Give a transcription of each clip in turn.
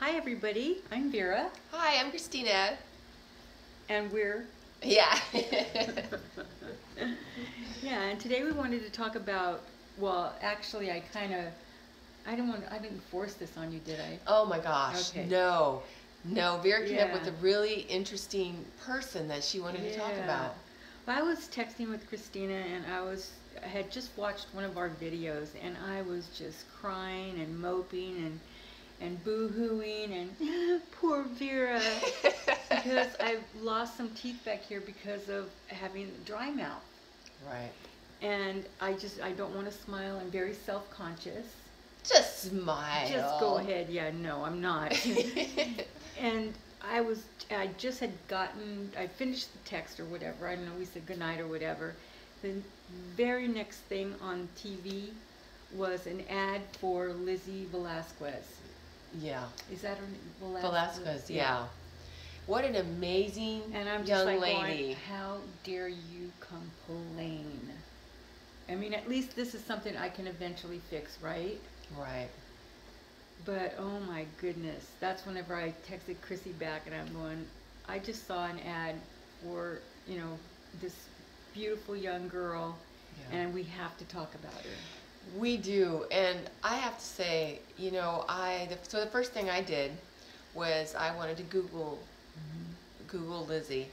Hi everybody, I'm Vera. Hi, I'm Christina. And we're... Yeah. Yeah, and today we wanted to talk about, well, actually I didn't force this on you, did I? Oh my gosh, Okay. no. No, Vera came up Yeah. with a really interesting person that she wanted to talk about. Well, I was texting with Christina and I had just watched one of our videos and I was just crying and moping and boo-hooing and poor Vera because I've lost some teeth back here because of having dry mouth. Right. And I don't want to smile. I'm very self-conscious. Just smile. Just go ahead. Yeah, no, I'm not. And I finished the text or whatever. I don't know, we said goodnight or whatever. The very next thing on TV was an ad for Lizzie Velasquez. Yeah. Is that her name? Velasquez, yeah. What an amazing and I'm just young like lady. Going, how dare you complain? I mean, at least this is something I can eventually fix, right? Right. But oh my goodness, that's whenever I texted Chrissy back and I'm going, I just saw an ad for, this beautiful young girl, and we have to talk about her. We do, and I have to say, so the first thing I did was I wanted to Google Lizzie,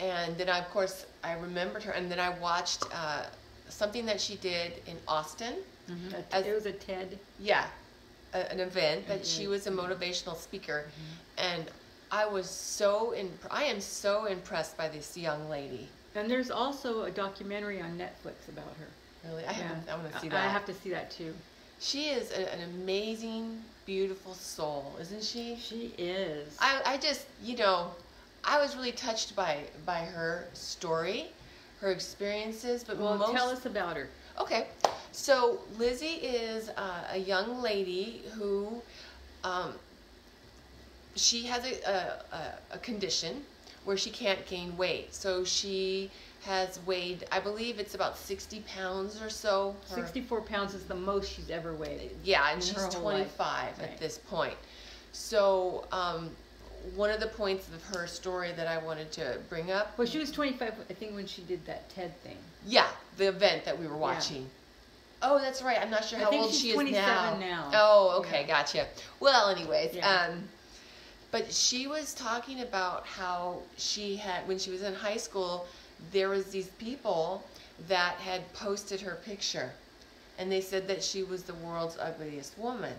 and then of course I remembered her, and then I watched something that she did in Austin. It was a TED. Yeah, an event that she was a motivational speaker, and I am so impressed by this young lady. And there's also a documentary on Netflix about her. Really? I want to see that. I have to see that too. She is an amazing, beautiful soul, isn't she? She is. I just, I was really touched by her story, her experiences, but tell us about her. Okay, so Lizzie is a young lady who, she has a condition where she can't gain weight. So she has weighed, I believe it's about 60 pounds or so. 64 pounds is the most she's ever weighed. Yeah, and she's 25 at this point. So one of the points of her story that I wanted to bring up. Well, she was 25, I think, when she did that TED thing. Yeah, the event that we were watching. Yeah. Oh, that's right. I'm not sure how old she is now. I think she's 27 now. Oh, okay, gotcha. Well, anyways, yeah. But she was talking about how she had, when she was in high school, there was these people that had posted her picture, and they said that she was the world's ugliest woman,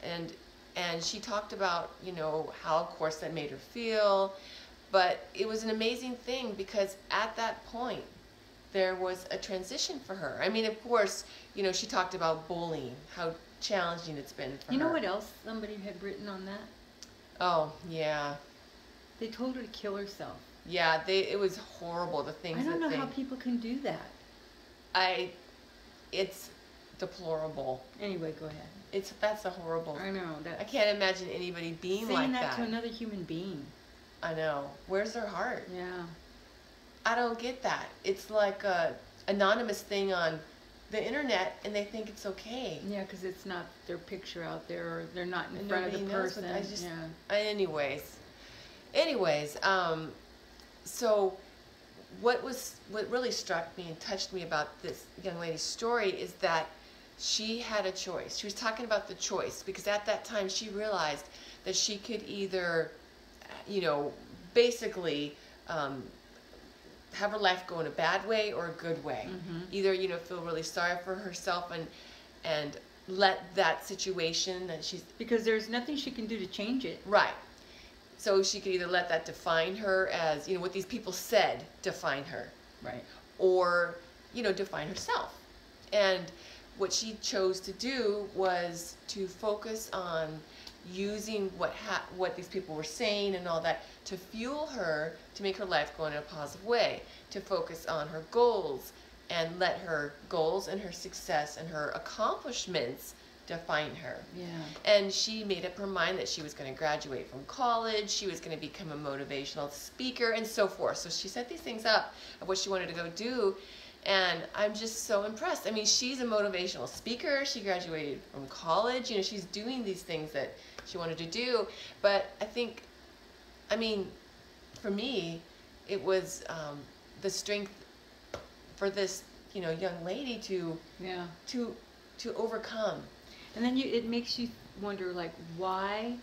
and she talked about how, of course, that made her feel, but it was an amazing thing because at that point there was a transition for her. I mean, of course, she talked about bullying, how challenging it's been for her. You know what else somebody had written on that? Oh, yeah. They told her to kill herself. Yeah, it was horrible, the things that I don't know how people can do that. It's deplorable. Anyway, go ahead. That's a horrible. I know. I can't imagine anybody being like that. Saying that to another human being. I know. Where's their heart? Yeah. I don't get that. It's like a anonymous thing on the internet, and they think it's okay. Yeah, because it's not their picture out there, or they're not in front of the person. Anyways, so what really struck me and touched me about this young lady's story is that she had a choice. She was talking about the choice because at that time she realized that she could either, basically have her life go in a bad way or a good way. Either, feel really sorry for herself and let that situation that she's... Because there's nothing she can do to change it. Right. So she could either let that define her as, what these people said define her. Right. Or, define herself. And what she chose to do was to focus on using what these people were saying and all that to fuel her, to make her life go in a positive way, to focus on her goals and let her goals and her success and her accomplishments define her. Yeah. And she made up her mind that she was going to graduate from college, she was going to become a motivational speaker, and so forth. So she set these things up of what she wanted to go do, and I'm just so impressed. I mean, she's a motivational speaker, she graduated from college, she's doing these things that she wanted to do. But I think, I mean, for me, it was the strength for this, you know, young lady to overcome. And then it makes you wonder, like, why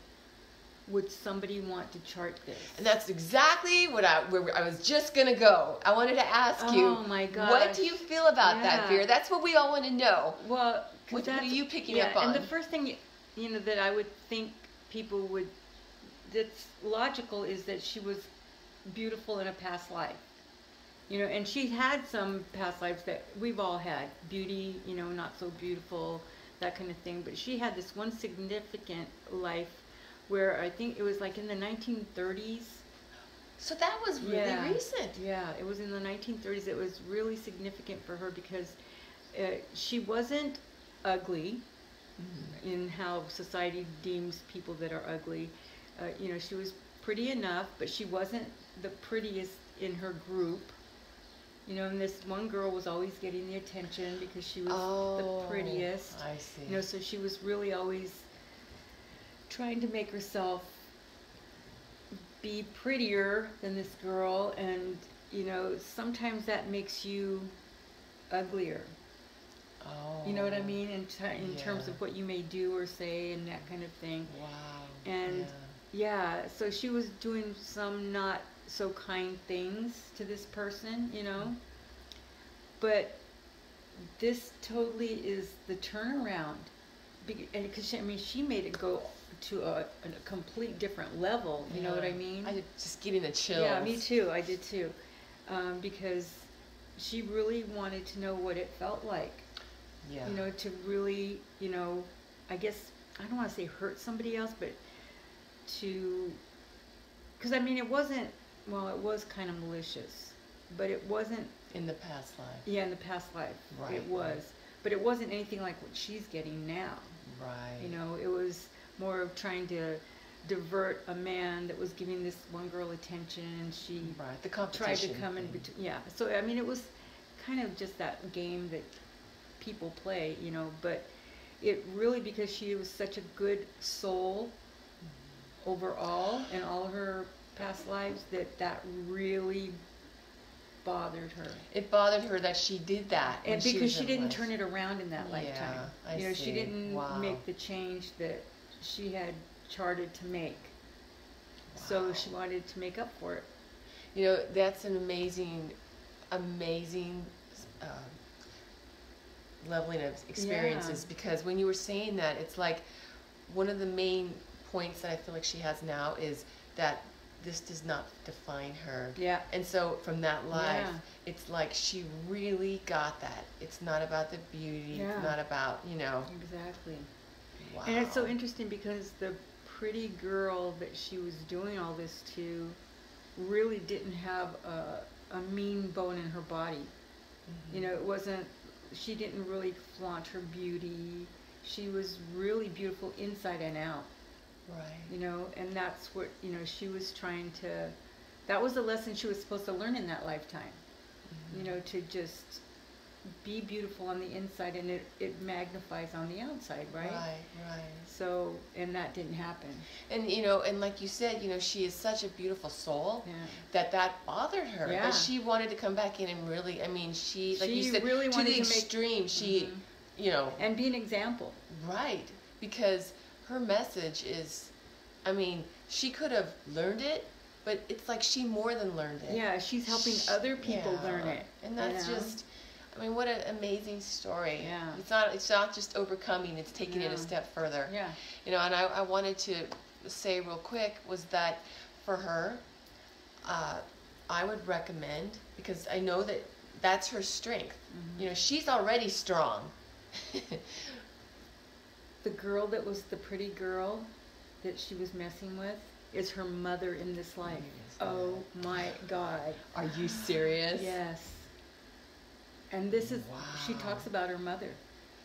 would somebody want to chart this? And that's exactly where I was just gonna go. I wanted to ask you, oh my gosh, what do you feel about that, Vera? That's what we all want to know. Well, what are you picking up on? And the first thing, you know, that I would think people would, that's logical, is that she was beautiful in a past life. You know, and she had some past lives that we've all had. Beauty, you know, not so beautiful, that kind of thing. But she had this one significant life where I think it was like in the 1930s. So that was really recent. Yeah, it was in the 1930s. It was really significant for her because she wasn't ugly in how society deems people that are ugly. You know, she was pretty enough, but she wasn't the prettiest in her group. You know, and this one girl was always getting the attention because she was the prettiest. I see. You know, so she was really always trying to make herself be prettier than this girl, and you know, sometimes that makes you uglier. You know what I mean? In terms of what you may do or say and that kind of thing. Wow. And so she was doing some not so kind things to this person, you know. But this totally is the turnaround. Because I mean, she made it go to a complete different level. You know what I mean? I just getting the chills. Yeah, me too. I did too. Because she really wanted to know what it felt like. Yeah. You know, to really, you know, I guess, I don't want to say hurt somebody else, but to, because I mean, it wasn't, well, it was kind of malicious, but it wasn't. In the past life. Yeah, in the past life. Right. It was. Right. But it wasn't anything like what she's getting now. Right. You know, it was more of trying to divert a man that was giving this one girl attention, and she the competition tried to come in between. Yeah. So, I mean, it was kind of just that game that people play, you know, but it really, because she was such a good soul overall in all her past lives, that really bothered her. It bothered her that she did that. And because she didn't turn it around in that lifetime. I you know, see. She didn't make the change that she had charted to make. So she wanted to make up for it. You know, that's an amazing leveling of experiences, because when you were saying that, it's like one of the main points that I feel like she has now is that this does not define her. Yeah. And so from that life, it's like she really got that. It's not about the beauty. It's not about, you know. Exactly. Wow. And it's so interesting because the pretty girl that she was doing all this to really didn't have a mean bone in her body. You know, it wasn't, she didn't really flaunt her beauty. She was really beautiful inside and out. Right. You know, and that's what, you know, she was trying to, that was the lesson she was supposed to learn in that lifetime. You know, to just be beautiful on the inside, and it magnifies on the outside, right? Right. So, and that didn't happen. And, you know, and like you said, you know, she is such a beautiful soul that bothered her. Yeah. But she wanted to come back in and really, I mean, like you said, really to the extreme, she, you know. And be an example. Right. Because her message is, I mean, she could have learned it, but it's like she more than learned it. Yeah, she's helping other people learn it. And that's just, I mean, what an amazing story. Yeah. It's not just overcoming, it's taking it a step further. Yeah. You know, and I wanted to say real quick was that for her, I would recommend, because I know that that's her strength. You know, she's already strong. The girl that was the pretty girl that she was messing with is her mother in this life. Oh my God. Are you serious? Yes. And this is, she talks about her mother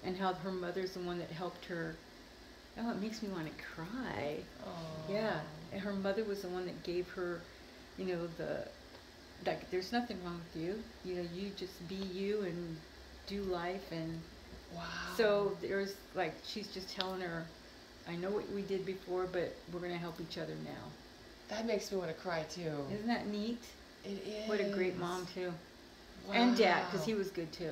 and how her mother's the one that helped her. Oh, it makes me want to cry. Oh. Yeah. And her mother was the one that gave her, you know, like, there's nothing wrong with you. You know, you just be you and do life. And so there's, like, she's just telling her, I know what we did before, but we're going to help each other now. That makes me want to cry too. Isn't that neat? It is. What a great mom too. Wow. And dad, because he was good too.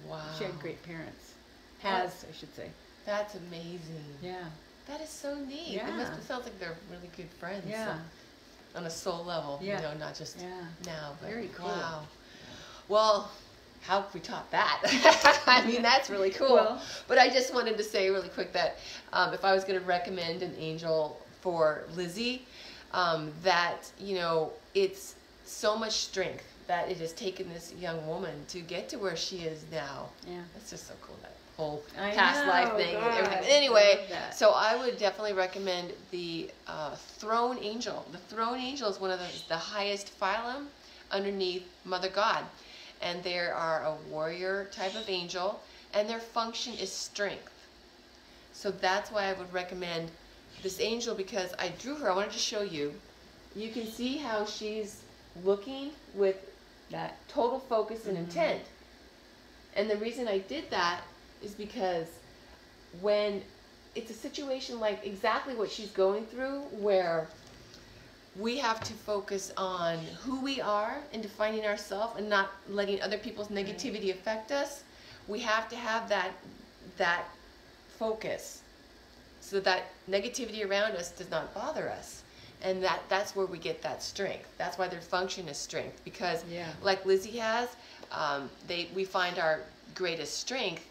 Wow. She had great parents. Has, I should say. That's amazing. Yeah. That is so neat. Yeah. It must have, sounds like they're really good friends. Yeah. On a soul level, Yeah. you know, not just now. But very cool. Wow. Well, how could we top that? I mean, that's really cool. Well, but I just wanted to say really quick that if I was going to recommend an angel for Lizzy, that, you know, it's so much strength that it has taken this young woman to get to where she is now. Yeah. That's just so cool, that whole I past know, life thing. God, And everything. I Anyway, love that. so I would definitely recommend the throne angel. The throne angel is one of the highest phylum underneath Mother God. And they are a warrior type of angel, and their function is strength. So that's why I would recommend this angel, because I drew her. I wanted to show you. You can see how she's looking with that total focus and intent. And the reason I did that is because when it's a situation like exactly what she's going through, where we have to focus on who we are and defining ourselves and not letting other people's negativity affect us, we have to have that focus so that negativity around us does not bother us. And that's where we get that strength. That's why their function is strength, because like Lizzy has, we find our greatest strength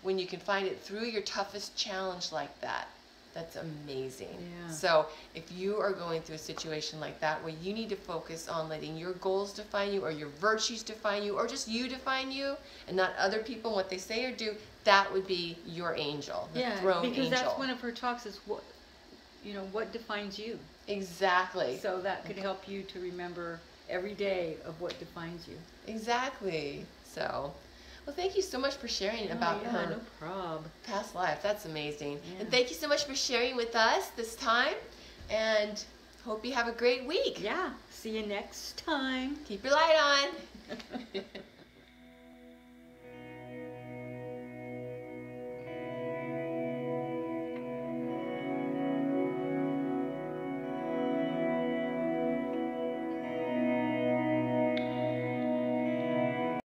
when you can find it through your toughest challenge like that. That's amazing. Yeah. So if you are going through a situation like that where you need to focus on letting your goals define you, or your virtues define you, or just you define you and not other people and what they say or do, that would be your angel, the throne angel. Because that's one of her talks, is what, you know, what defines you. Exactly. So that could help you to remember every day of what defines you. Exactly. So, well, thank you so much for sharing about her past life. That's amazing. Yeah. And thank you so much for sharing with us this time. And hope you have a great week. Yeah. See you next time. Keep your light on.